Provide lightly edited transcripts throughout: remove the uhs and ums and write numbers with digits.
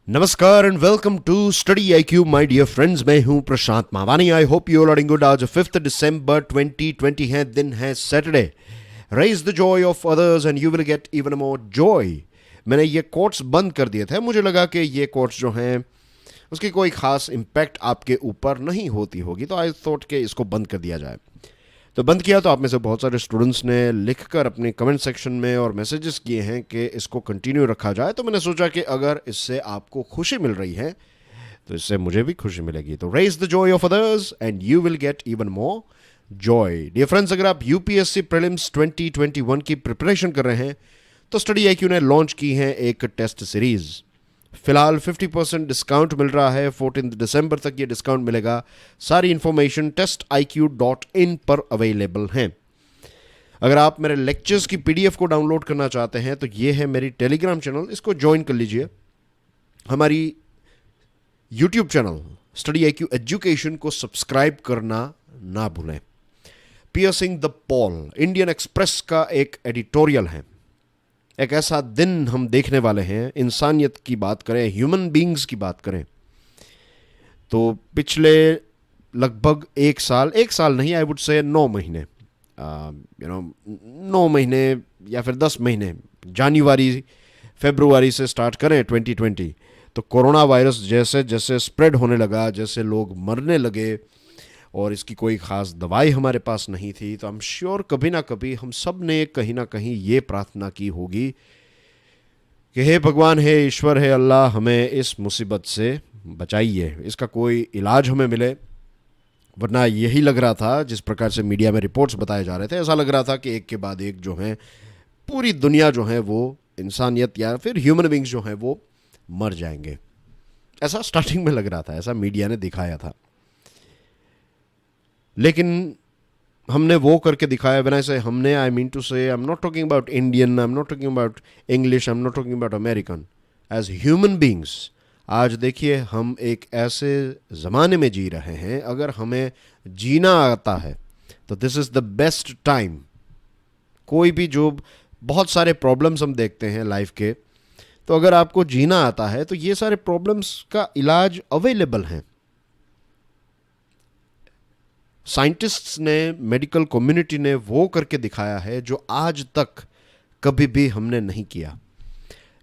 नमस्कार and welcome to study I Q my dear friends. मैं हूं Prashant Mawani. I hope you are good. आज 5 दिसंबर 2020 है, दिन है Saturday. Raise the joy of others and you will get even more joy. मैंने ये कोट्स बंद कर दिए थे, मुझे लगा कि ये कोट्स जो हैं उसकी कोई खास इम्पैक्ट आपके ऊपर नहीं होती होगी, तो आई थॉट कि इसको बंद कर दिया जाए। तो बंद किया तो आप में से बहुत सारे स्टूडेंट्स ने लिखकर अपने कमेंट सेक्शन में और मैसेजेस किए हैं कि इसको कंटिन्यू रखा जाए। तो मैंने सोचा कि अगर इससे आपको खुशी मिल रही है तो इससे मुझे भी खुशी मिलेगी। तो raise the joy of others and you will get even more joy. Dear friends, अगर आप यूपीएससी प्रीलिम्स 2021 की प्रिपरेशन कर रहे हैं तो स्टडी आईक्यू ने लॉन्च की है एक टेस्ट सीरीज। फिलहाल 50% डिस्काउंट मिल रहा है। 14 दिसंबर तक ये डिस्काउंट मिलेगा। सारी इंफॉर्मेशन testiq.in पर अवेलेबल है। अगर आप मेरे लेक्चर्स की पीडीएफ को डाउनलोड करना चाहते हैं तो ये है मेरी टेलीग्राम चैनल, इसको ज्वाइन कर लीजिए। हमारी YouTube channel study IQ education को सब्सक्राइब करना ना भूलें। Piercing the Paul Indian express का एक एडिटोरियल है। एक ऐसा दिन हम देखने वाले हैं, इंसानियत की बात करें, ह्यूमन बींग्स की बात करें, तो पिछले लगभग एक साल नहीं, आई वुड से 9 महीने, 9 महीने या फिर 10 महीने, जनवरी फरवरी से स्टार्ट करें 2020, तो कोरोना वायरस जैसे जैसे स्प्रेड होने लगा, जैसे लोग मरने लगे और इसकी कोई ख़ास दवाई हमारे पास नहीं थी, तो आई एम श्योर कभी ना कभी हम सब ने कहीं ना कहीं ये प्रार्थना की होगी कि हे भगवान, हे ईश्वर, हे अल्लाह, हमें इस मुसीबत से बचाइए, इसका कोई इलाज हमें मिले। वरना यही लग रहा था, जिस प्रकार से मीडिया में रिपोर्ट्स बताए जा रहे थे, ऐसा लग रहा था कि एक के बाद एक जो है पूरी दुनिया जो है वो इंसानियत या फिर ह्यूमन बींग्स जो हैं वो मर जाएंगे। ऐसा स्टार्टिंग में लग रहा था, ऐसा मीडिया ने दिखाया था। लेकिन हमने वो करके दिखाया। व्हेन आई से हमने, आई mean to say, I am not talking about Indian, I am not talking about English, I am not talking about American. As human beings आज देखिए हम एक ऐसे ज़माने में जी रहे हैं, अगर हमें जीना आता है तो this is the best time. कोई भी जो बहुत सारे प्रॉब्लम्स हम देखते हैं लाइफ के, तो अगर आपको जीना आता है तो ये सारे प्रॉब्लम्स का इलाज अवेलेबल हैं। साइंटिस्ट्स ने, मेडिकल कम्युनिटी ने वो करके दिखाया है जो आज तक कभी भी हमने नहीं किया।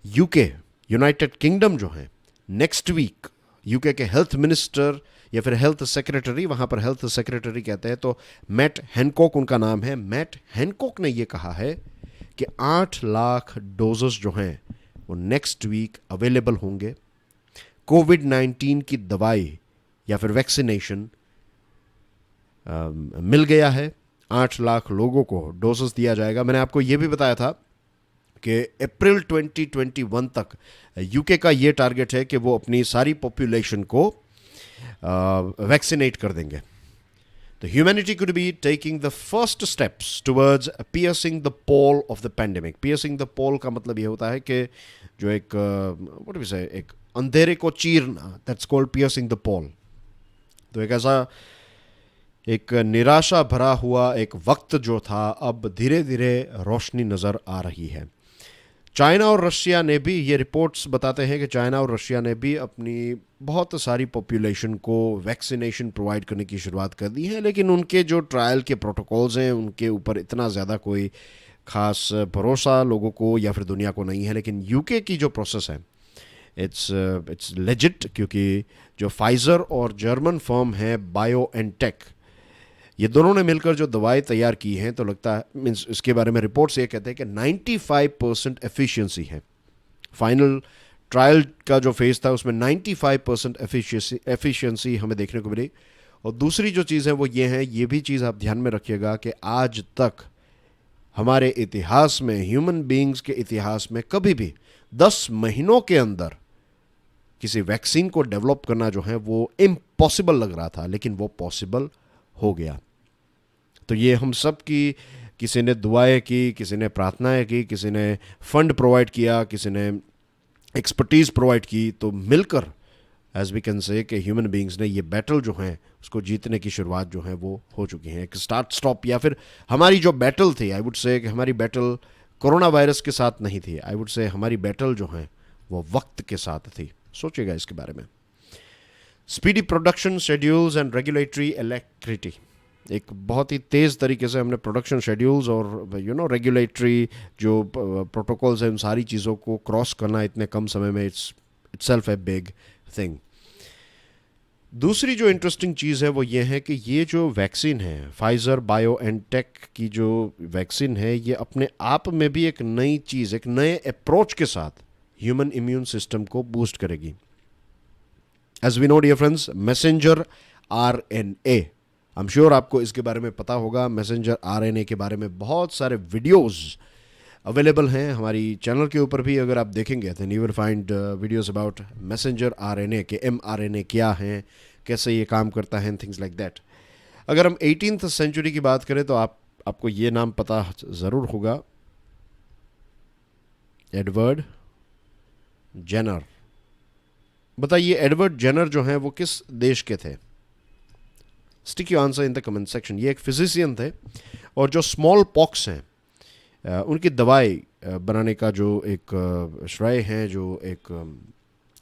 यूके, यूनाइटेड किंगडम जो है, नेक्स्ट वीक यूके के हेल्थ मिनिस्टर या फिर हेल्थ सेक्रेटरी, वहाँ पर हेल्थ सेक्रेटरी कहते हैं, तो मैट हैनकॉक उनका नाम है। मैट हैनकॉक ने ये कहा है कि 8 लाख डोजेस जो हैं वो नेक्स्ट वीक अवेलेबल होंगे। कोविड-19 की दवाई या फिर वैक्सीनेशन मिल गया है। 8 लाख लोगों को डोजेस दिया जाएगा। मैंने आपको ये भी बताया था कि अप्रैल 2021 तक यूके का ये टारगेट है कि वो अपनी सारी पॉपुलेशन को वैक्सीनेट कर देंगे। तो humanity could be taking the first steps towards piercing the pole of the pandemic. Piercing the pole का मतलब ये होता है कि जो एक व्हाट वी से, एक अंधेरे को चीरना, दैट्स कॉल्ड पियर्सिंग द पोल। तो एक ऐसा एक निराशा भरा हुआ एक वक्त जो था, अब धीरे धीरे रोशनी नज़र आ रही है। चाइना और रशिया ने भी, ये रिपोर्ट्स बताते हैं कि चाइना और रशिया ने भी अपनी बहुत सारी पॉपुलेशन को वैक्सीनेशन प्रोवाइड करने की शुरुआत कर दी है। लेकिन उनके जो ट्रायल के प्रोटोकॉल्स हैं उनके ऊपर इतना ज़्यादा कोई ख़ास भरोसा लोगों को या फिर दुनिया को नहीं है। लेकिन यूके की जो प्रोसेस है, इट्स लेजिट, क्योंकि जो फाइज़र और जर्मन फर्म है बायोएनटेक, ये दोनों ने मिलकर जो दवाई तैयार की हैं, तो लगता है, मीन्स इसके बारे में रिपोर्ट्स ये कहते हैं कि 95% एफिशिएंसी है। फाइनल ट्रायल का जो फेज़ था उसमें 95% एफिशिएंसी हमें देखने को मिली। और दूसरी जो चीज़ है वो ये है, ये भी चीज़ आप ध्यान में रखिएगा कि आज तक हमारे इतिहास में, ह्यूमन बींग्स के इतिहास में, कभी भी 10 महीनों के अंदर किसी वैक्सीन को डेवलप करना जो है वो इम्पॉसिबल लग रहा था, लेकिन वो पॉसिबल हो गया। तो ये हम सब की, किसी ने दुआएं की, किसी ने प्रार्थनाएं की, किसी ने फंड प्रोवाइड किया, किसी ने एक्सपर्टीज़ प्रोवाइड की, तो मिलकर एज वी कैन से कि ह्यूमन बींग्स ने ये बैटल जो है उसको जीतने की शुरुआत जो है वो हो चुकी है। एक स्टार्ट स्टॉप, या फिर हमारी जो बैटल थी, आई वुड से कि हमारी बैटल कोरोना वायरस के साथ नहीं थी, आई वुड से हमारी बैटल जो है वो वक्त के साथ थी। सोचिएगा इसके बारे में। Speedy production schedules and regulatory electricity, एक बहुत ही तेज़ तरीके से हमने प्रोडक्शन शेड्यूल्स और रेगुलेटरी जो प्रोटोकॉल्स हैं उन सारी चीज़ों को क्रॉस करना इतने कम समय में, इट्सेल्फ ए बिग थिंग। दूसरी जो इंटरेस्टिंग चीज़ है वो ये है कि ये जो वैक्सीन है, फाइज़र बायोएनटेक की जो वैक्सीन है, ये अपने आप में भी एक नई चीज़, एक नए अप्रोच के साथ ह्यूमन इम्यून सिस्टम को बूस्ट करेगी। As we know dear friends, messenger RNA, I am sure आपको इसके बारे में पता होगा। मैसेंजर आरएनए के बारे में बहुत सारे वीडियोस अवेलेबल हैं हमारी चैनल के ऊपर भी। अगर आप देखेंगे तो you will find videos about messenger RNA के mRNA क्या हैं, कैसे ये काम करता है, थिंग्स लाइक दैट। अगर हम 18th सेंचुरी की बात करें तो आपको ये नाम पता ज़रूर होगा, एडवर्ड जेनर। बताइए एडवर्ड जेनर जो हैं वो किस देश के थे? Stick your answer in the comment section. ये एक फिजिशियन थे और जो स्मॉल पॉक्स हैं उनकी दवाई बनाने का जो एक श्रेय है, जो एक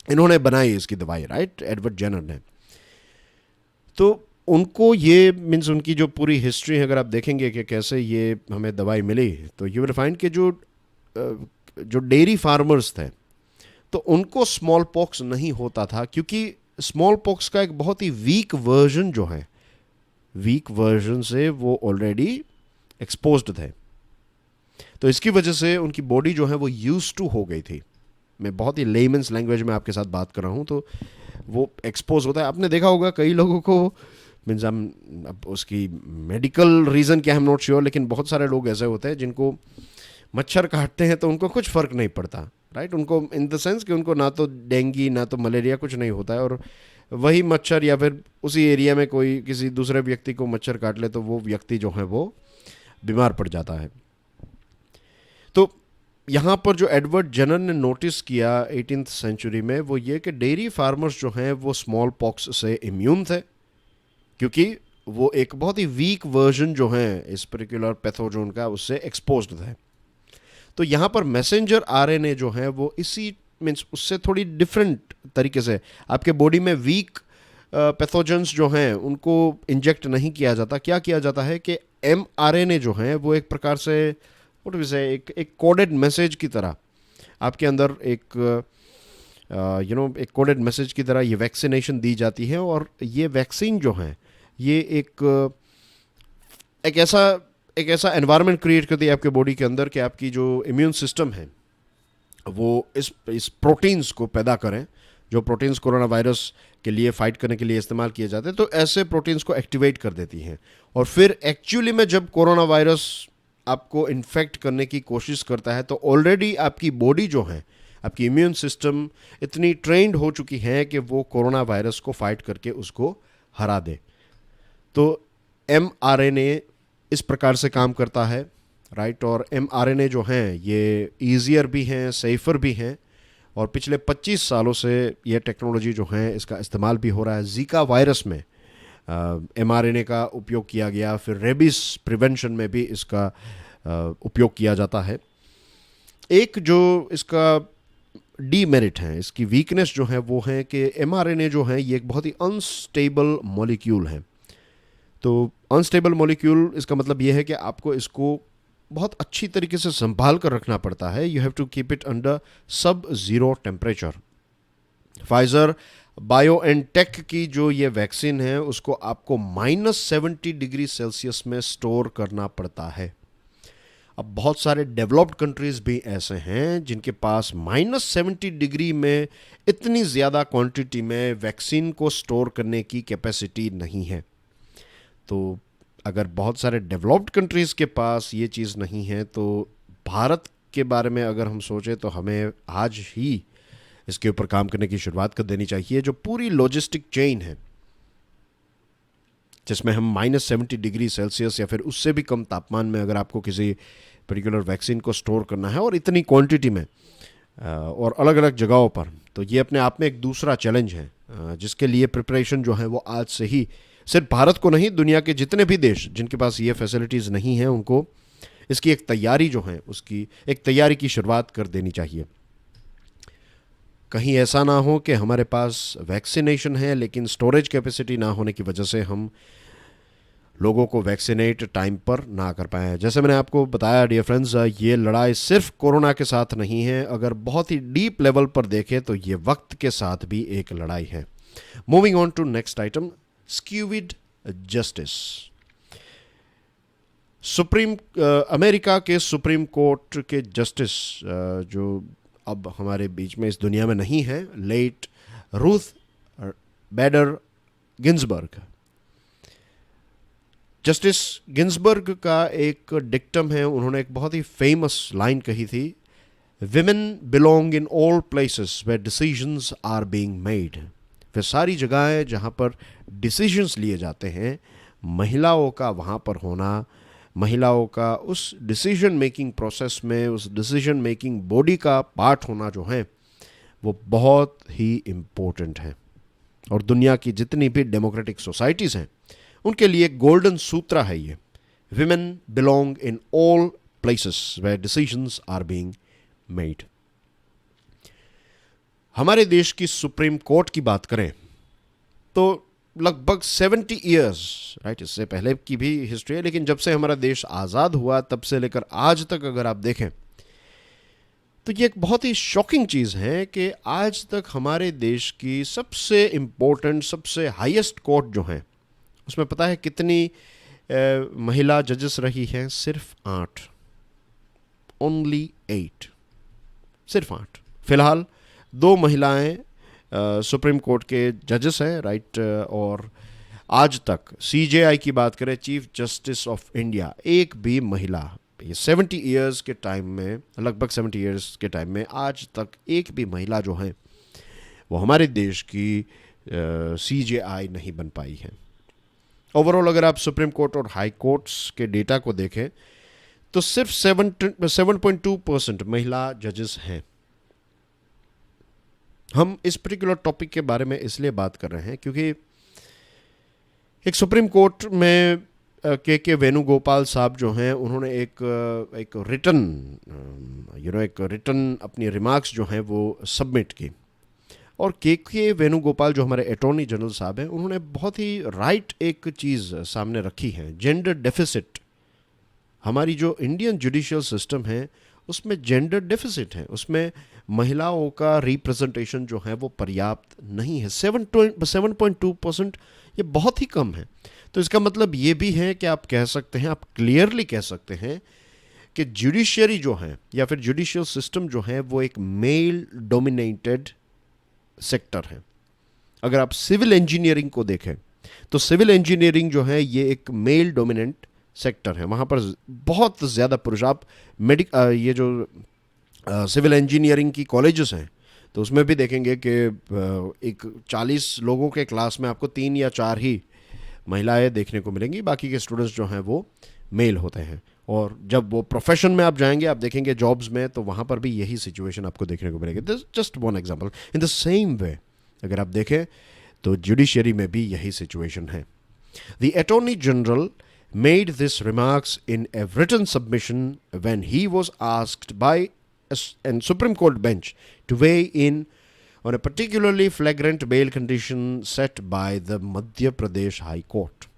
इन्होंने बनाई इसकी दवाई, राइट, एडवर्ड जेनर ने। तो उनको ये मीन्स उनकी जो पूरी हिस्ट्री है अगर आप देखेंगे कि कैसे ये हमें दवाई मिली, तो यू विल फाइंड कि जो डेयरी फार्मर्स थे तो उनको स्मॉल पॉक्स नहीं होता था, क्योंकि स्मॉल पॉक्स का एक बहुत ही वीक वर्जन जो है, वीक वर्जन से वो ऑलरेडी एक्सपोज्ड थे। तो इसकी वजह से उनकी बॉडी जो है वो यूज टू हो गई थी। मैं बहुत ही लेमन्स लैंग्वेज में आपके साथ बात कर रहा हूँ, तो वो एक्सपोज होता है। आपने देखा होगा कई लोगों को, मीन्स अब उसकी मेडिकल रीज़न क्या है आई एम नॉट श्योर, लेकिन बहुत सारे लोग ऐसे होते हैं जिनको मच्छर काटते हैं तो उनको कुछ फ़र्क नहीं पड़ता, राइट। उनको इन द सेंस कि उनको ना तो डेंगू ना तो मलेरिया कुछ नहीं होता है, और वही मच्छर या फिर उसी एरिया में कोई किसी दूसरे व्यक्ति को मच्छर काट ले तो वो व्यक्ति जो है वो बीमार पड़ जाता है। तो यहाँ पर जो एडवर्ड जेनर ने नोटिस किया 18th सेंचुरी में वो ये कि डेयरी फार्मर्स जो हैं वो स्मॉल पॉक्स से इम्यून थे, क्योंकि वो एक बहुत ही वीक वर्जन जो है इस पर्टिकुलर पैथोजन का उससे एक्सपोज्ड थे। तो यहाँ पर मैसेंजर आरएनए जो है वो इसी मीन्स उससे थोड़ी डिफरेंट तरीके से आपके बॉडी में वीक पैथोजेंस जो हैं उनको इंजेक्ट नहीं किया जाता। क्या किया जाता है कि mRNA जो है वो एक प्रकार से एक कोडेड मैसेज की तरह आपके अंदर एक एक कोडेड मैसेज की तरह ये वैक्सीनेशन दी जाती है। और ये वैक्सीन जो है ये एक ऐसा एनवायरनमेंट क्रिएट करती है आपके बॉडी के अंदर कि आपकी जो इम्यून सिस्टम है वो इस प्रोटीन्स को पैदा करें, जो प्रोटीन्स कोरोना वायरस के लिए फाइट करने के लिए इस्तेमाल किए जाते हैं। तो ऐसे प्रोटीन्स को एक्टिवेट कर देती हैं, और फिर एक्चुअली में जब कोरोना वायरस आपको इन्फेक्ट करने की कोशिश करता है तो ऑलरेडी आपकी बॉडी जो है, आपकी इम्यून सिस्टम इतनी ट्रेंड हो चुकी है कि वो कोरोना वायरस को फाइट करके उसको हरा दे। तो mRNA इस प्रकार से काम करता है, राइट। और mRNA जो हैं ये ईजियर भी हैं, सेफ़र भी हैं, और पिछले 25 सालों से ये टेक्नोलॉजी जो है इसका इस्तेमाल भी हो रहा है। ज़ीका वायरस में mRNA का उपयोग किया गया, फिर रेबीज प्रिवेंशन में भी इसका उपयोग किया जाता है। एक जो इसका डीमेरिट है, इसकी वीकनेस जो है वो है कि mRNA जो है ये एक बहुत ही अनस्टेबल मॉलिक्यूल है। तो अनस्टेबल मॉलिक्यूल इसका मतलब ये है कि आपको इसको बहुत अच्छी तरीके से संभाल कर रखना पड़ता है। You have to keep it under sub zero temperature. Pfizer BioNTech की जो ये वैक्सीन है उसको आपको -70 डिग्री सेल्सियस में स्टोर करना पड़ता है। अब बहुत सारे डेवलप्ड कंट्रीज़ भी ऐसे हैं जिनके पास -70 डिग्री में इतनी ज़्यादा क्वांटिटी में वैक्सीन को स्टोर करने की कैपेसिटी नहीं है। तो अगर बहुत सारे डेवलप्ड कंट्रीज़ के पास ये चीज़ नहीं है तो भारत के बारे में अगर हम सोचें तो हमें आज ही इसके ऊपर काम करने की शुरुआत कर देनी चाहिए। जो पूरी लॉजिस्टिक चेन है जिसमें हम -70 डिग्री सेल्सियस या फिर उससे भी कम तापमान में अगर आपको किसी पर्टिकुलर वैक्सीन को स्टोर करना है और इतनी क्वांटिटी में और अलग अलग जगहों पर, तो ये अपने आप में एक दूसरा चैलेंज है जिसके लिए प्रिपरेशन जो है वो आज से ही सिर्फ भारत को नहीं, दुनिया के जितने भी देश जिनके पास ये फैसिलिटीज़ नहीं हैं उनको इसकी एक तैयारी जो है उसकी एक तैयारी की शुरुआत कर देनी चाहिए। कहीं ऐसा ना हो कि हमारे पास वैक्सीनेशन है लेकिन स्टोरेज कैपेसिटी ना होने की वजह से हम लोगों को वैक्सीनेट टाइम पर ना कर पाए। जैसे मैंने आपको बताया डियर फ्रेंड्स, ये लड़ाई सिर्फ कोरोना के साथ नहीं है, अगर बहुत ही डीप लेवल पर देखें तो ये वक्त के साथ भी एक लड़ाई है। Moving on to next item, skewed justice. America के सुप्रीम कोर्ट के जस्टिस जो अब हमारे बीच में इस दुनिया में नहीं है, late Ruth Bader Ginsburg. Justice Ginsburg का एक डिक्टम है, उन्होंने एक बहुत ही फेमस लाइन कही थी, women belong in all places where decisions are being made. वे सारी जगहें जहाँ पर डिसीजंस लिए जाते हैं, महिलाओं का वहाँ पर होना, महिलाओं का उस डिसीजन मेकिंग प्रोसेस में, उस डिसीजन मेकिंग बॉडी का पार्ट होना जो है वो बहुत ही इम्पोर्टेंट है। और दुनिया की जितनी भी डेमोक्रेटिक सोसाइटीज़ हैं उनके लिए गोल्डन सूत्र है ये, women belong in all places where decisions are being made. हमारे देश की सुप्रीम कोर्ट की बात करें तो लगभग 70 इयर्स, राइट, इससे पहले की भी हिस्ट्री है, लेकिन जब से हमारा देश आज़ाद हुआ तब से लेकर आज तक अगर आप देखें तो ये एक बहुत ही शॉकिंग चीज़ है कि आज तक हमारे देश की सबसे इम्पोर्टेंट, सबसे हाईएस्ट कोर्ट जो हैं उसमें पता है कितनी महिला जजेस रही हैं? सिर्फ 8, ओनली 8, सिर्फ 8। फिलहाल 2 महिलाएं सुप्रीम कोर्ट के जजेस हैं, राइट। और आज तक सीजेआई की बात करें, चीफ जस्टिस ऑफ इंडिया, एक भी महिला, ये 70 इयर्स के टाइम में, लगभग 70 इयर्स के टाइम में आज तक एक भी महिला जो है वो हमारे देश की सीजेआई नहीं बन पाई है। ओवरऑल अगर आप सुप्रीम कोर्ट और हाई कोर्ट्स के डेटा को देखें तो सिर्फ 7.2% महिला जजेस हैं। हम इस पर्टिकुलर टॉपिक के बारे में इसलिए बात कर रहे हैं क्योंकि एक सुप्रीम कोर्ट में के वेणुगोपाल साहब जो हैं उन्होंने एक रिटन अपनी रिमार्क्स जो हैं वो सबमिट की। और के वेणुगोपाल जो हमारे अटॉर्नी जनरल साहब हैं उन्होंने बहुत ही राइट एक चीज़ सामने रखी है, जेंडर डेफिसिट। हमारी जो इंडियन जुडिशियल सिस्टम है उसमें जेंडर डेफिसिट है, उसमें महिलाओं का रिप्रेजेंटेशन जो है वो पर्याप्त नहीं है। 7.2% ये बहुत ही कम है। तो इसका मतलब ये भी है कि आप कह सकते हैं, आप क्लियरली कह सकते हैं कि जुडिशरी जो है या फिर जुडिशियल सिस्टम जो है वो एक मेल डोमिनेटेड सेक्टर है। अगर आप सिविल इंजीनियरिंग को देखें तो सिविल इंजीनियरिंग जो है ये एक मेल डोमिनेंट सेक्टर है, वहाँ पर बहुत ज़्यादा पुरुष। आप ये जो सिविल इंजीनियरिंग की कॉलेजेस हैं तो उसमें भी देखेंगे कि एक 40 लोगों के क्लास में आपको 3 या 4 ही महिलाएं देखने को मिलेंगी, बाकी के स्टूडेंट्स जो हैं वो मेल होते हैं। और जब वो प्रोफेशन में आप जाएंगे, आप देखेंगे जॉब्स में, तो वहाँ पर भी यही सिचुएशन आपको देखने को मिलेगी। This just one example. In the same way अगर आप देखें तो जुडिशरी में भी यही सिचुएशन है। The attorney general made this remarks in a written submission when he was asked by a Supreme Court bench to weigh in on a particularly flagrant bail condition set by the Madhya Pradesh High Court.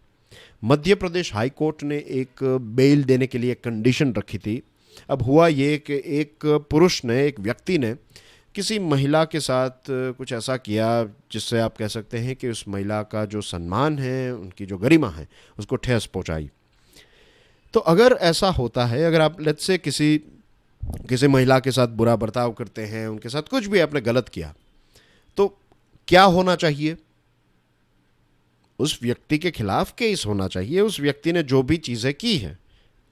Madhya Pradesh high court ने एक bell देने के लिए condition रखी थी। अब हुआ ये कि एक पुरुष ने, एक व्यक्ति ने किसी महिला के साथ कुछ ऐसा किया जिससे आप कह सकते हैं कि उस महिला का जो सम्मान है, उनकी जो गरिमा है, उसको ठेस पहुंचाई। तो अगर ऐसा होता है, अगर आप लेट्स से किसी महिला के साथ बुरा बर्ताव करते हैं, उनके साथ कुछ भी आपने गलत किया, तो क्या होना चाहिए? उस व्यक्ति के खिलाफ केस होना चाहिए, उस व्यक्ति ने जो भी चीज़ें की हैं,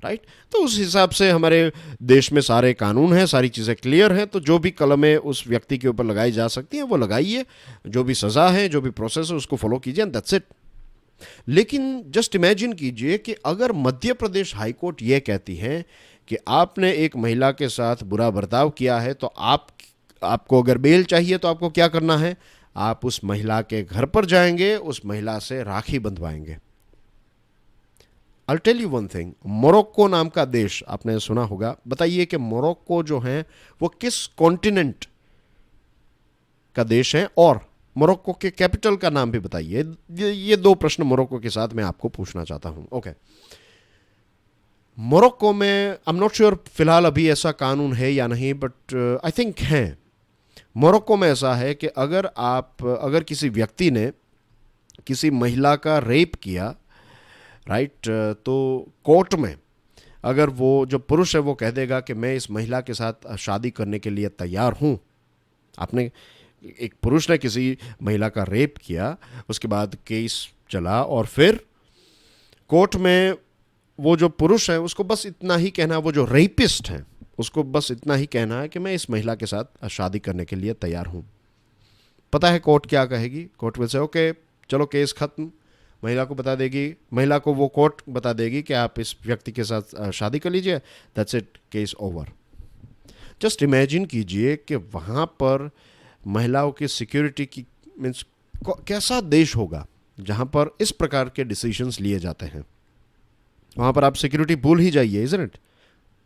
राइट। तो उस हिसाब से हमारे देश में सारे कानून हैं, सारी चीज़ें क्लियर हैं, तो जो भी कलमें उस व्यक्ति के ऊपर लगाई जा सकती हैं वो लगाइए, जो भी सज़ा है, जो भी प्रोसेस है उसको फॉलो कीजिए, एंड दैट्स इट। लेकिन जस्ट इमेजिन कीजिए कि अगर मध्य प्रदेश हाई कोर्ट ये कहती है कि आपने एक महिला के साथ बुरा बर्ताव किया है, तो आपको अगर बेल चाहिए तो आपको क्या करना है? आप उस महिला के घर पर जाएंगे, उस महिला से राखी बंधवाएंगे। I'll tell you one thing, Morocco नाम का देश आपने सुना होगा। बताइए कि मोरक्को जो है वो किस कॉन्टिनेंट का देश है, और मोरक्को के कैपिटल का नाम भी बताइए। ये दो प्रश्न मोरक्को के साथ मैं आपको पूछना चाहता हूं। ओके, मोरक्को में आई एम नॉट श्योर फिलहाल अभी ऐसा कानून है या नहीं, बट आई थिंक है। मोरक्को में ऐसा है कि अगर किसी व्यक्ति ने किसी महिला का रेप किया, राइट, तो कोर्ट में अगर वो जो पुरुष है वो कह देगा कि मैं इस महिला के साथ शादी करने के लिए तैयार हूँ। आपने एक पुरुष ने किसी महिला का रेप किया, उसके बाद केस चला और फिर कोर्ट में वो जो पुरुष है उसको बस इतना ही कहना, वो जो रेपिस्ट है उसको बस इतना ही कहना है कि मैं इस महिला के साथ शादी करने के लिए तैयार हूँ। पता है कोर्ट क्या कहेगी? कोर्ट विल से ओके चलो केस खत्म। महिला को बता देगी, महिला को वो कोर्ट बता देगी कि आप इस व्यक्ति के साथ शादी कर लीजिए, that's it, case over. Just imagine कीजिए कि वहाँ पर महिलाओं की सिक्योरिटी की मीन्स कैसा देश होगा जहाँ पर इस प्रकार के डिसीजंस लिए जाते हैं। वहाँ पर आप सिक्योरिटी भूल ही जाइए, isn't it?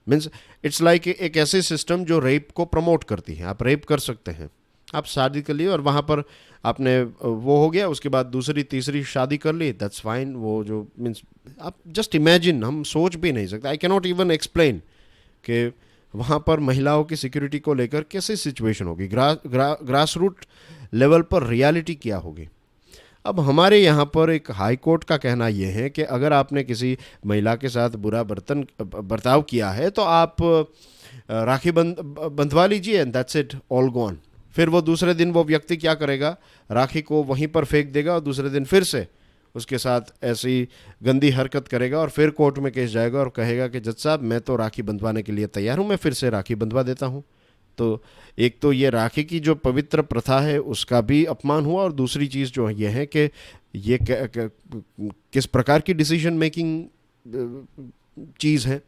Means it's like एक ऐसे सिस्टम जो रेप को प्रमोट करती है। आप रेप कर सकते हैं, आप शादी कर लिए और वहाँ पर आपने वो हो गया, उसके बाद दूसरी तीसरी शादी कर ली, दैट्स फाइन। वो जो मीन्स आप जस्ट इमेजिन, हम सोच भी नहीं सकते, I can not even explain कि वहाँ पर महिलाओं की सिक्योरिटी को लेकर कैसी सिचुएशन होगी, ग्रास रूट लेवल पर रियलिटी क्या होगी। अब हमारे यहाँ पर एक हाई कोर्ट का कहना यह है कि अगर आपने किसी महिला के साथ बुरा बर्ताव किया है तो आप राखी बंधवा लीजिए and that's it, all gone. फिर वो दूसरे दिन वो व्यक्ति क्या करेगा, राखी को वहीं पर फेंक देगा और दूसरे दिन फिर से उसके साथ ऐसी गंदी हरकत करेगा और फिर कोर्ट में केस जाएगा और कहेगा कि जज साहब मैं तो राखी बंधवाने के लिए तैयार हूँ, मैं फिर से राखी बंधवा देता हूँ। तो एक तो ये राखी की जो पवित्र प्रथा है उसका भी अपमान हुआ, और दूसरी चीज़ जो ये है कि ये किस प्रकार की डिसीजन मेकिंग चीज़ है।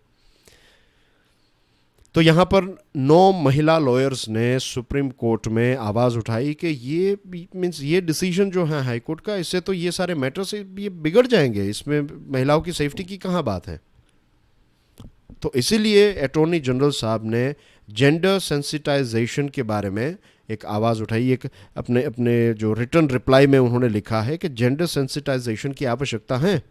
तो यहाँ पर 9 महिला लॉयर्स ने सुप्रीम कोर्ट में आवाज़ उठाई कि ये मीन्स ये डिसीजन जो है हाई कोर्ट का, इससे तो ये सारे मैटर्स ये बिगड़ जाएंगे, इसमें महिलाओं की सेफ्टी की कहाँ बात है। तो इसीलिए अटॉर्नी जनरल साहब ने जेंडर सेंसिटाइजेशन के बारे में एक आवाज़ उठाई। एक अपने जो रिटर्न रिप्लाई में उन्होंने लिखा है कि जेंडर सेंसिटाइजेशन की आवश्यकता है।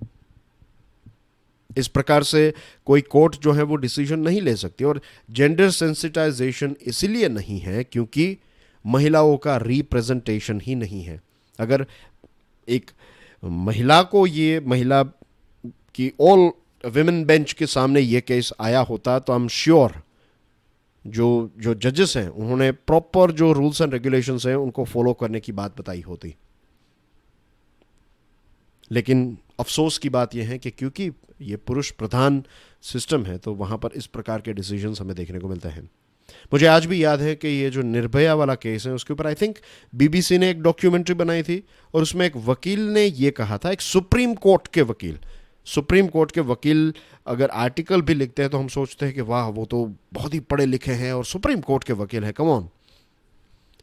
इस प्रकार से कोई कोर्ट जो है वो डिसीजन नहीं ले सकती, और जेंडर सेंसिटाइजेशन इसलिए नहीं है क्योंकि महिलाओं का रिप्रेजेंटेशन ही नहीं है। अगर एक महिला को ये महिला की ऑल विमेन बेंच के सामने ये केस आया होता तो आई एम श्योर जो जजेस हैं उन्होंने प्रॉपर जो रूल्स एंड रेगुलेशंस हैं उनको फॉलो करने की बात बताई होती। लेकिन अफसोस की बात यह है कि क्योंकि ये पुरुष प्रधान सिस्टम है तो वहाँ पर इस प्रकार के डिसीजंस हमें देखने को मिलते हैं। मुझे आज भी याद है कि ये जो निर्भया वाला केस है उसके ऊपर आई थिंक बीबीसी ने एक डॉक्यूमेंट्री बनाई थी, और उसमें एक वकील ने ये कहा था, एक सुप्रीम कोर्ट के वकील अगर आर्टिकल भी लिखते हैं तो हम सोचते हैं कि वाह वो तो बहुत ही पढ़े लिखे हैं और सुप्रीम कोर्ट के वकील हैं। कम ऑन,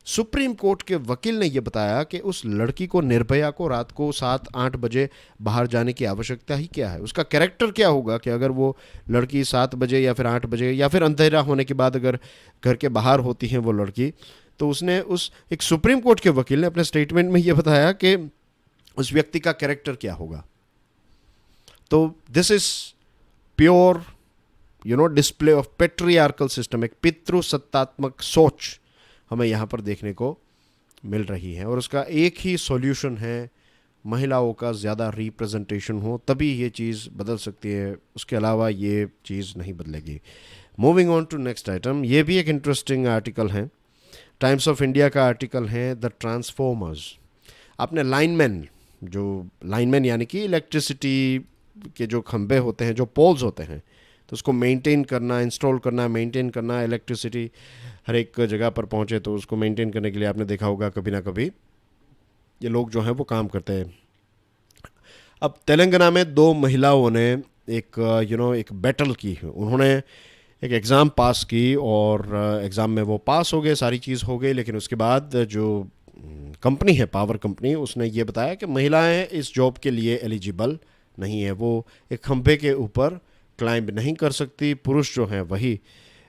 सुप्रीम कोर्ट के वकील ने यह बताया कि उस लड़की को, निर्भया को, रात को 7-8 बजे बाहर जाने की आवश्यकता ही क्या है। उसका कैरेक्टर क्या होगा कि अगर वो लड़की 7 बजे या फिर 8 बजे या फिर अंधेरा होने के बाद अगर घर के बाहर होती है वो लड़की, तो उसने एक सुप्रीम कोर्ट के वकील ने अपने स्टेटमेंट में यह बताया कि उस व्यक्ति का कैरेक्टर क्या होगा। तो this is pure display of patriarchal system, एक पितृसत्तात्मक सोच हमें यहाँ पर देखने को मिल रही है, और उसका एक ही सॉल्यूशन है, महिलाओं का ज़्यादा रिप्रेजेंटेशन हो तभी ये चीज़ बदल सकती है, उसके अलावा ये चीज़ नहीं बदलेगी। Moving on to next item, ये भी एक इंटरेस्टिंग आर्टिकल है, टाइम्स ऑफ इंडिया का आर्टिकल है, द ट्रांसफॉर्मर्स। आपने लाइनमैन यानी कि इलेक्ट्रिसिटी के जो खंभे होते हैं, जो पोल्स होते हैं, तो उसको मेंटेन करना, इंस्टॉल करना, मेंटेन करना, इलेक्ट्रिसिटी हर एक जगह पर पहुंचे तो उसको मेंटेन करने के लिए आपने देखा होगा कभी ना कभी ये लोग जो हैं वो काम करते हैं। अब तेलंगाना में 2 महिलाओं ने एक बैटल की, उन्होंने एक एग्ज़ाम पास की और एग्ज़ाम में वो पास हो गए, सारी चीज़ हो गई, लेकिन उसके बाद जो कंपनी है, पावर कंपनी, उसने ये बताया कि महिलाएं इस जॉब के लिए एलिजिबल नहीं है, वो एक खंभे के ऊपर क्लाइंब नहीं कर सकती, पुरुष जो हैं वही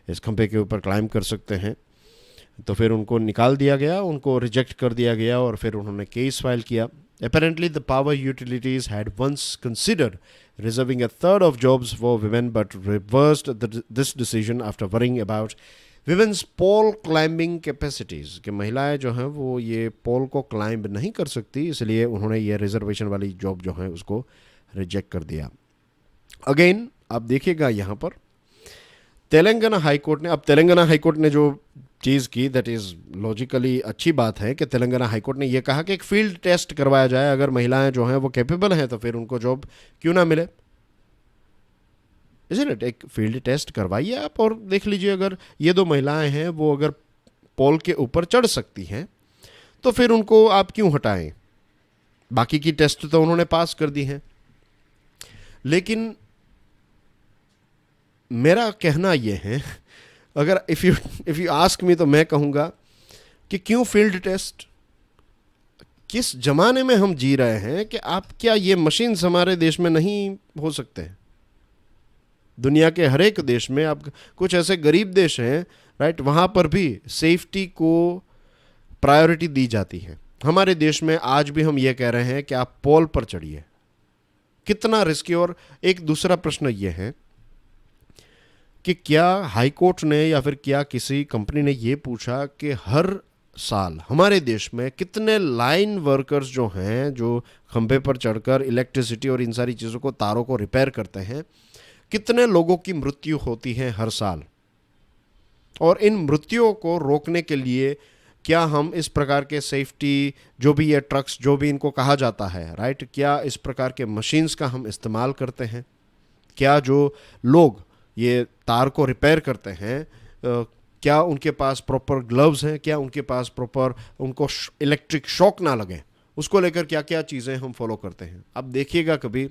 इस खंभे के ऊपर क्लाइंब कर सकते हैं। तो फिर उनको निकाल दिया गया, उनको रिजेक्ट कर दिया गया और फिर उन्होंने केस फाइल किया. Apparently, the power utilities had once considered reserving a third of jobs for women but reversed this decision after worrying about women's pole climbing capacities. कि महिलाएं जो हैं वो ये पोल को क्लाइंब नहीं कर सकती, इसलिए उन्होंने ये रिजर्वेशन वाली जॉब जो है उसको रिजेक्ट कर दिया. अगेन आप देखिएगा यहाँ पर तेलंगाना हाईकोर्ट ने, अब तेलंगाना हाईकोर्ट ने जो चीज़ की दैट इज़ लॉजिकली अच्छी बात है कि तेलंगाना हाईकोर्ट ने यह कहा कि एक फील्ड टेस्ट करवाया जाए, अगर महिलाएं जो हैं वो कैपेबल हैं तो फिर उनको जॉब क्यों ना मिले. Isn't it? एक फील्ड टेस्ट करवाइए आप और देख लीजिए, अगर ये दो महिलाएं हैं वो अगर पोल के ऊपर चढ़ सकती हैं तो फिर उनको आप क्यों हटाएं. बाकी की टेस्ट तो उन्होंने पास कर दी हैं. लेकिन मेरा कहना यह है, अगर इफ़ यू आस्क मी तो मैं कहूँगा कि क्यों फील्ड टेस्ट. किस जमाने में हम जी रहे हैं कि आप, क्या ये मशीन्स हमारे देश में नहीं हो सकते हैं? दुनिया के हर एक देश में, आप कुछ ऐसे गरीब देश हैं राइट, वहाँ पर भी सेफ्टी को प्रायोरिटी दी जाती है. हमारे देश में आज भी हम ये कह रहे हैं कि आप पोल पर चढ़िए. कितना रिस्की. और एक दूसरा प्रश्न ये है कि क्या हाई कोर्ट ने या फिर क्या किसी कंपनी ने ये पूछा कि हर साल हमारे देश में कितने लाइन वर्कर्स जो हैं, जो खंभे पर चढ़कर इलेक्ट्रिसिटी और इन सारी चीज़ों को, तारों को रिपेयर करते हैं, कितने लोगों की मृत्यु होती है हर साल. और इन मृत्युओं को रोकने के लिए क्या हम इस प्रकार के सेफ्टी, जो भी ये ट्रक्स, जो भी इनको कहा जाता है राइट, क्या इस प्रकार के मशीन्स का हम इस्तेमाल करते हैं? क्या जो लोग ये तार को रिपेयर करते हैं, क्या उनके पास प्रॉपर ग्लव्स हैं? क्या उनके पास प्रॉपर, उनको इलेक्ट्रिक शॉक ना लगे, उसको लेकर क्या क्या चीज़ें हम फॉलो करते हैं? अब देखिएगा कभी,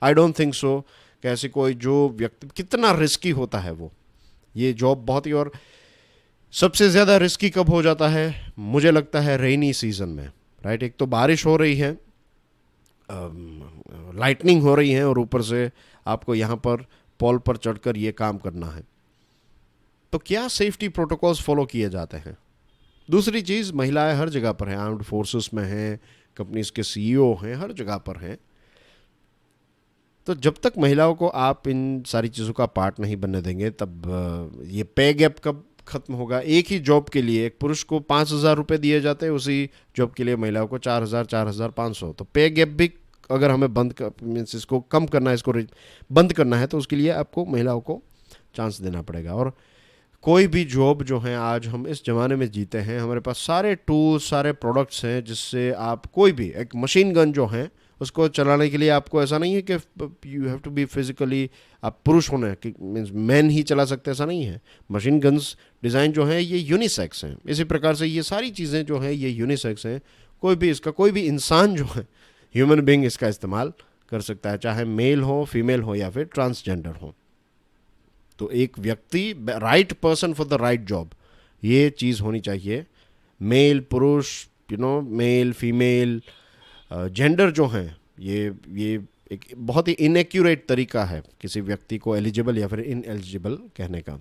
आई डोंट थिंक सो कि ऐसी कोई जो व्यक्ति, कितना रिस्की होता है वो ये जॉब बहुत ही. और सबसे ज़्यादा रिस्की कब हो जाता है? मुझे लगता है रेनी सीजन में राइट. एक तो बारिश हो रही है, लाइटनिंग हो रही है और ऊपर से आपको यहाँ पर पोल पर चढ़कर ये काम करना है. तो क्या सेफ्टी प्रोटोकॉल्स फॉलो किए जाते हैं? दूसरी चीज़, महिलाएं हर जगह पर हैं, आर्म्ड फोर्सेस में हैं, कंपनीज के सीईओ हैं, हर जगह पर हैं. तो जब तक महिलाओं को आप इन सारी चीज़ों का पार्ट नहीं बनने देंगे, तब ये पे गैप कब खत्म होगा? एक ही जॉब के लिए एक पुरुष को 5,000 रुपये दिए जाते हैं, उसी जॉब के लिए महिलाओं को 4,000, 4,500. तो पे गैप भी अगर हमें मीन्स इसको कम करना है, इसको बंद करना है, तो उसके लिए आपको महिलाओं को चांस देना पड़ेगा. और कोई भी जॉब जो है, आज हम इस ज़माने में जीते हैं, हमारे पास सारे टूल्स, सारे प्रोडक्ट्स हैं जिससे आप कोई भी, एक मशीन गन जो है उसको चलाने के लिए आपको ऐसा नहीं है कि you have to be physically, आप पुरुष होना है कि मीन्स मैन ही चला सकते, ऐसा नहीं है. मशीन गन्स डिज़ाइन जो है ये यूनिसेक्स हैं. इसी प्रकार से ये सारी चीज़ें जो हैं ये यूनिसेक्स हैं. कोई भी इंसान जो है, ह्यूमन बीइंग, इसका इस्तेमाल कर सकता है, चाहे मेल हो, फीमेल हो या फिर ट्रांसजेंडर हो. तो एक व्यक्ति, right person for the right job, ये चीज़ होनी चाहिए. मेल, पुरुष, मेल, फीमेल, जेंडर जो हैं, ये एक बहुत ही इनएक्यूरेट तरीका है किसी व्यक्ति को एलिजिबल या फिर इनएलिजिबल कहने का.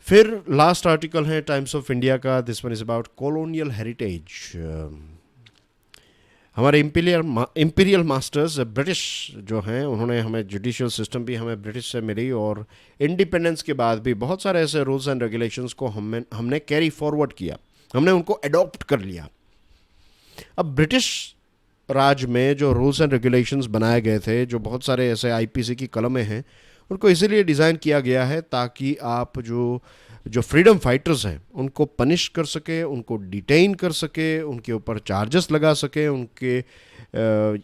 फिर लास्ट आर्टिकल है टाइम्स ऑफ इंडिया का. This one is about colonial heritage. हमारे इंपीरियल मास्टर्स ब्रिटिश जो हैं, उन्होंने हमें, जुडिशियल सिस्टम भी हमें ब्रिटिश से मिली, और इंडिपेंडेंस के बाद भी बहुत सारे ऐसे रूल्स एंड रेगुलेशंस को हमने कैरी फॉरवर्ड किया, हमने उनको अडॉप्ट कर लिया. अब ब्रिटिश राज में जो रूल्स एंड रेगुलेशंस बनाए गए थे, जो बहुत सारे ऐसे आईपीसी की कलमें हैं, उनको इसीलिए डिज़ाइन किया गया है ताकि आप जो फ्रीडम फाइटर्स हैं उनको पनिश कर सके, उनको डिटेन कर सके, उनके ऊपर चार्जेस लगा सके, उनके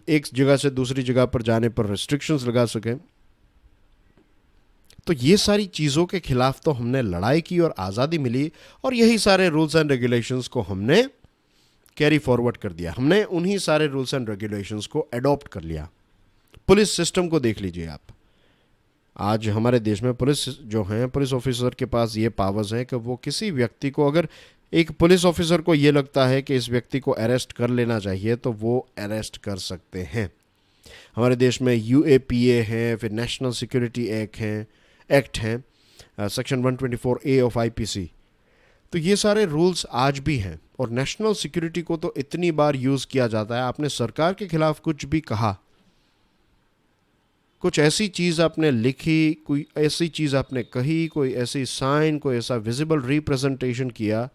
एक जगह से दूसरी जगह पर जाने पर रिस्ट्रिक्शंस लगा सके. तो ये सारी चीज़ों के खिलाफ तो हमने लड़ाई की और आज़ादी मिली, और यही सारे रूल्स एंड रेगुलेशंस को हमने कैरी फॉरवर्ड कर दिया. हमने उन्हीं सारे रूल्स एंड रेगुलेशंस को अडॉप्ट कर लिया. पुलिस सिस्टम को देख लीजिए आप. आज हमारे देश में पुलिस जो हैं, पुलिस ऑफिसर के पास ये पावर्स हैं कि वो किसी व्यक्ति को, अगर एक पुलिस ऑफिसर को ये लगता है कि इस व्यक्ति को अरेस्ट कर लेना चाहिए, तो वो अरेस्ट कर सकते हैं. हमारे देश में यूएपीए है, फिर नेशनल सिक्योरिटी एक्ट हैं, सेक्शन 124A ऑफ आईपीसी. तो ये सारे रूल्स आज भी हैं, और नेशनल सिक्योरिटी को तो इतनी बार यूज़ किया जाता है। आपने सरकार के खिलाफ कुछ भी कहा, कुछ ऐसी चीज़ आपने लिखी, कोई ऐसी चीज़ आपने कही, कोई ऐसी साइन, कोई ऐसा विजिबल रिप्रेजेंटेशन किया,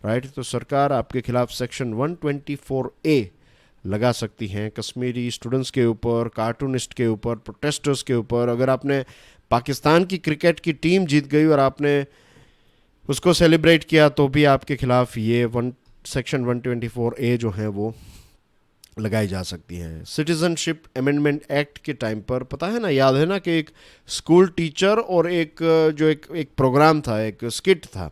राइट, तो सरकार आपके खिलाफ सेक्शन 124A लगा सकती हैं कश्मीरी स्टूडेंट्स के ऊपर, कार्टूनिस्ट के ऊपर, प्रोटेस्टर्स के ऊपर। अगर आपने पाकिस्तान की क्रिकेट की टीम जीत गई और आपने उसको सेलिब्रेट किया तो भी आपके खिलाफ ये सेक्शन 124A जो है वो लगाई जा सकती हैं। सिटीजनशिप अमेंडमेंट एक्ट के टाइम पर पता है ना, याद है ना कि एक स्कूल टीचर और एक जो एक प्रोग्राम था, एक स्किट था,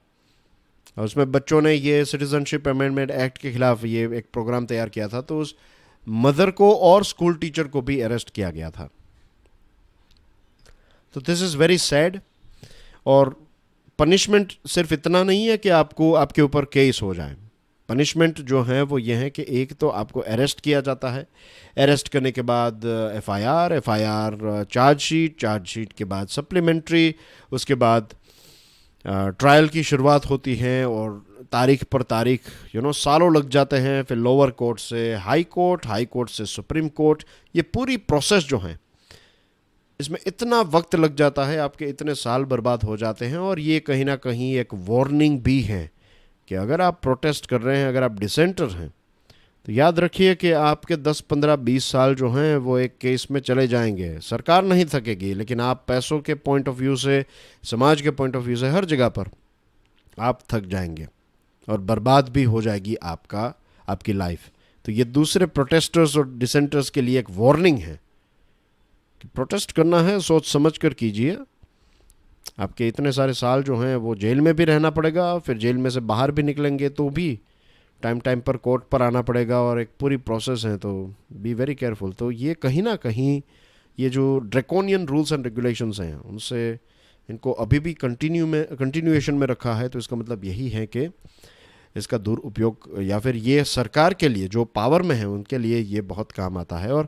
और उसमें बच्चों ने ये सिटीजनशिप अमेंडमेंट एक्ट के खिलाफ ये एक प्रोग्राम तैयार किया था, तो उस मदर को और स्कूल टीचर को भी अरेस्ट किया गया था। तो दिस इज़ वेरी सैड। और पनिशमेंट सिर्फ इतना नहीं है कि आपको आपके ऊपर केस हो जाए। पनिशमेंट जो है वो ये है कि एक तो आपको अरेस्ट किया जाता है, अरेस्ट करने के बाद एफआईआर चार्जशीट के बाद सप्लीमेंट्री, उसके बाद ट्रायल की शुरुआत होती है, और तारीख पर तारीख सालों लग जाते हैं। फिर लोअर कोर्ट से हाई कोर्ट से सुप्रीम कोर्ट, ये पूरी प्रोसेस जो है इसमें इतना वक्त लग जाता है, आपके इतने साल बर्बाद हो जाते हैं। और ये कहीं ना कहीं एक वार्निंग भी है कि अगर आप प्रोटेस्ट कर रहे हैं, अगर आप डिसेंटर हैं, तो याद रखिए कि आपके 10, 15, 20 साल जो हैं वो एक केस में चले जाएंगे। सरकार नहीं थकेगी, लेकिन आप पैसों के पॉइंट ऑफ व्यू से, समाज के पॉइंट ऑफ व्यू से, हर जगह पर आप थक जाएंगे और बर्बाद भी हो जाएगी आपकी लाइफ। तो ये दूसरे प्रोटेस्टर्स और डिसेंटर्स के लिए एक वार्निंग है कि प्रोटेस्ट करना है सोच समझ कर कीजिए। आपके इतने सारे साल जो हैं वो जेल में भी रहना पड़ेगा, फिर जेल में से बाहर भी निकलेंगे तो भी टाइम पर कोर्ट पर आना पड़ेगा, और एक पूरी प्रोसेस है, तो बी वेरी केयरफुल। तो ये कहीं ना कहीं ये जो ड्रैकोनियन रूल्स एंड रेगुलेशंस हैं, उनसे इनको अभी भी कंटिन्यूएशन में रखा है। तो इसका मतलब यही है कि इसका दुरुपयोग, या फिर ये सरकार के लिए जो पावर में है उनके लिए ये बहुत काम आता है। और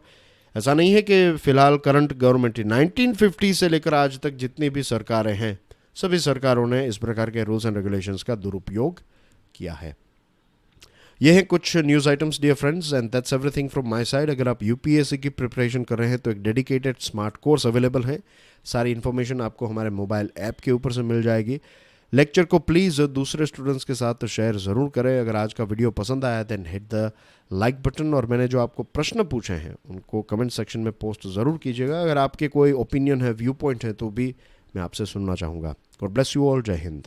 ऐसा नहीं है कि फ़िलहाल करंट गवर्नमेंट 1950 से लेकर आज तक जितनी भी सरकारें हैं, सभी सरकारों ने इस प्रकार के रूल्स एंड रेगुलेशंस का दुरुपयोग किया है। ये हैं कुछ news items dear friends, and that's everything from my side. अगर आप यूपीएससी की प्रिपरेशन कर रहे हैं तो एक डेडिकेटेड स्मार्ट कोर्स अवेलेबल है। सारी इन्फॉर्मेशन आपको हमारे मोबाइल ऐप के ऊपर से मिल जाएगी। लेक्चर को प्लीज़ दूसरे स्टूडेंट्स के साथ तो शेयर ज़रूर करें। अगर आज का वीडियो पसंद आया then hit the like button, और मैंने जो आपको प्रश्न पूछे हैं उनको कमेंट सेक्शन में पोस्ट ज़रूर कीजिएगा। अगर आपके कोई ओपिनियन है, व्यू पॉइंट है, तो भी मैं आपसे सुनना चाहूँगा। God bless you all. जय हिंद।